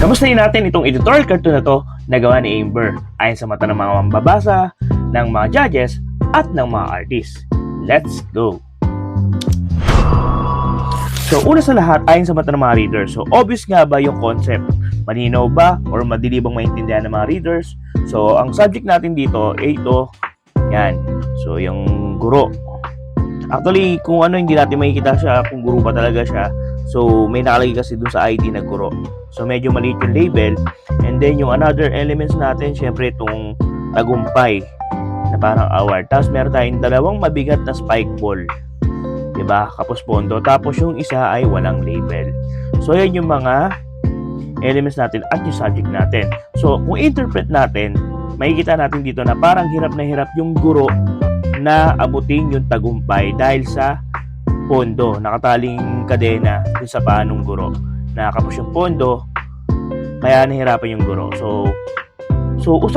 Kamustahin natin itong editorial cartoon na to na gawa ni Amber ayon sa mata ng mga mambabasa, ng mga judges, at ng mga artists. Let's go! So una sa lahat, ayon sa mata ng mga readers, so obvious nga ba yung concept? Malinaw ba or madili bang maintindihan ng mga readers? So ang subject natin dito ay ito, yan. So yung guro. Actually, kung ano hindi natin makikita siya, kung guro ba talaga siya. So, may nakalagay kasi dun sa ID na guro. So, medyo maliit yung label. And then, yung another elements natin, syempre itong tagumpay na parang award. Tapos, meron tayong dalawang mabigat na spike ball. Diba? Kapos pondo. Tapos, yung isa ay walang label. So, yan yung mga elements natin at yung subject natin. So, kung interpret natin, makikita natin dito na parang hirap na hirap yung guro na abutin yung tagumpay dahil sa pondo, nakataling kadena dun sa paa ng guro. Nakakapos yung pondo, kaya nahirapan yung guro. So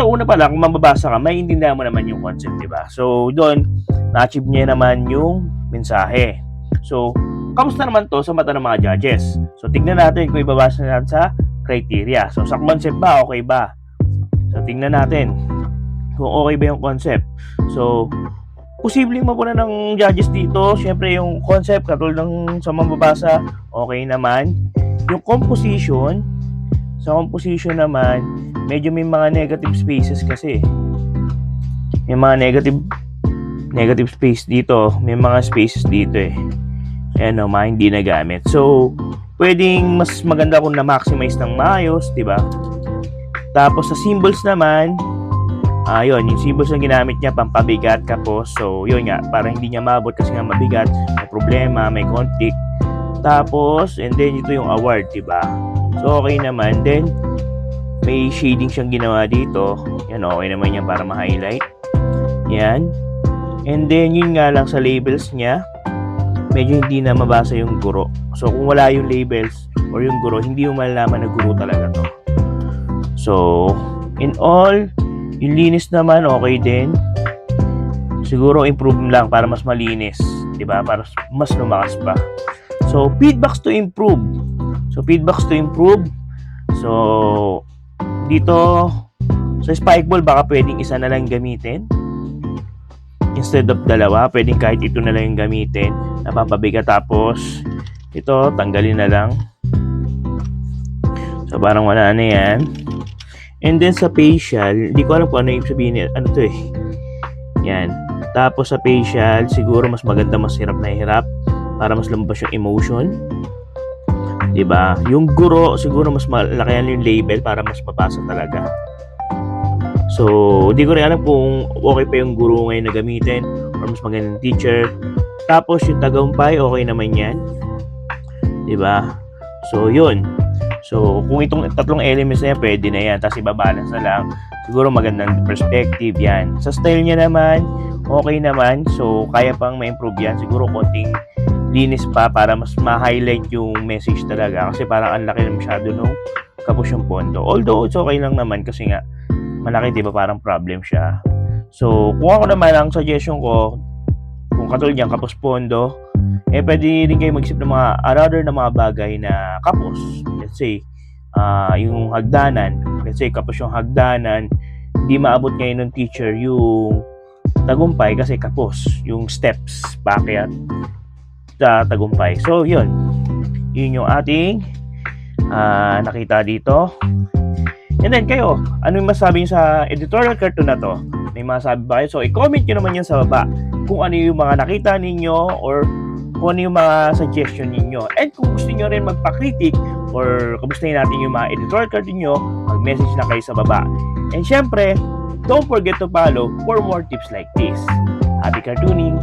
una pa lang, kung mababasa ka, maiintindihan mo naman yung concept, diba? So, doon, na-achieve niya naman yung mensahe. So, kamusta naman to sa mata ng mga judges? So, tignan natin kung ibabasa natin sa criteria. So, sa concept ba, okay ba? So, tignan natin kung okay ba yung concept. So, posibleng mapuna ng judges dito. Siyempre, yung concept, katulad ng sa mambabasa, okay naman. Yung composition, sa composition naman, medyo may mga negative spaces kasi. May mga negative space dito. May mga spaces dito eh. Ayan o, mga hindi nagamit. So, pwedeng mas maganda kung na-maximize ng maayos, diba? Tapos, sa symbols naman, yun, yung symbols na ginamit niya, pampabigat, kapos. So, yun nga, parang hindi niya mabot kasi nga mabigat, may problema, may conflict. Tapos, and then, ito yung award, diba? So, okay naman. Then, may shading siyang ginawa dito. Yan, okay naman yan para ma-highlight. Yan. And then, yun nga lang sa labels niya, medyo hindi na mabasa yung guro. So, kung wala yung labels or yung guro, hindi mo malalaman na guro talaga to. So, in all, yung linis naman, okay din. Siguro improve lang para mas malinis. Diba? Para mas lumakas pa. So, feedbacks to improve. So, dito, sa spike ball, baka pwedeng isa na lang gamitin. Instead of dalawa, pwedeng kahit ito na lang yung gamitin. Napapabigat. Tapos, ito, tanggalin na lang. So, parang wala na yan. And then sa facial, hindi ko alam kung ano yung sabihin niya. Ano to eh. Yan. Tapos sa facial, siguro mas maganda, mas hirap na hirap. Para mas lumabas yung emotion. Diba? Yung guro, siguro mas malakihan yung label para mas mabasa talaga. So, hindi ko rin alam kung okay pa yung guro ngayon na gamitin or mas magandang teacher. Tapos yung tagumpay, okay naman yan. Diba? So, yun. So, kung itong tatlong elements na yan, pwede na yan. Tapos ibabalance na lang. Siguro magandang perspective yan. Sa style niya naman, okay naman. So, kaya pang ma-improve yan. Siguro konting linis pa para mas ma-highlight yung message talaga. Kasi parang ang laki na masyado nung kapos yung pondo. Although, it's okay lang naman kasi nga, malaki, di ba? Parang problem siya. So, kung ako naman, ang suggestion ko, kung katulad yan, kapos pondo, pwede rin kayo mag-isip ng mga other na mga bagay na kapos. Let's say, yung hagdanan. Let's say, kapos yung hagdanan, hindi maabot ngayon ng teacher yung tagumpay kasi kapos. Yung steps, paakyat sa tagumpay. So, yun. Yun yung ating nakita dito. And then, kayo, ano yung masabi nyo sa editorial cartoon na to? May masabi ba kayo? So, i-comment nyo naman yan sa baba kung ano yung mga nakita ninyo or kung ano yung mga suggestion ninyo. And kung gusto nyo rin magpa-critic or kamustahin natin yung mga editorial cartoon nyo, mag-message na kayo sa baba. And syempre, don't forget to follow for more tips like this. Happy cartooning!